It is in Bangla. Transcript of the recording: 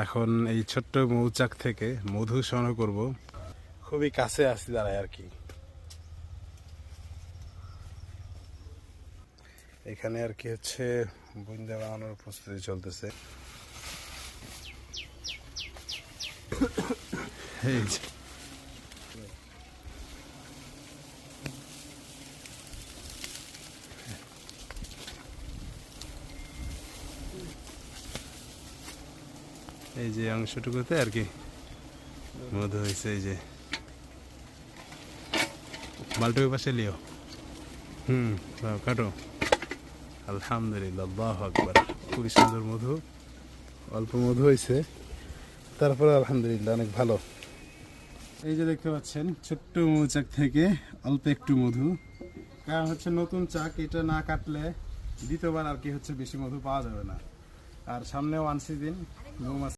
এখন এই ছোট্ট মৌচাক থেকে মধু সংগ্রহ করব। খুবই কাছে আসি দাঁড়ায় আর কি। এখানে আর কি হচ্ছে বুন্দা বানানোর প্রস্তুতি চলতেছে। এই যে এই যে অংশটুকুতে আর কি মধু হয়েছে। এই যে মালটুকু পাশে লিও। কাটো। আলহামদুলিল্লাহ, আল্লাহু আকবার। খুবই সুন্দর মধু, অল্প মধু হয়েছে, তারপরে আলহামদুলিল্লাহ অনেক ভালো। এই যে দেখতে পাচ্ছেন ছোট্ট মৌচাক থেকে অল্প একটু মধু। কারণ হচ্ছে নতুন চাক, এটা না কাটলে দ্বিতীয়বার আর কি হচ্ছে বেশি মধু পাওয়া যাবে না। আর সামনেও আনছি দিন মৌমাছি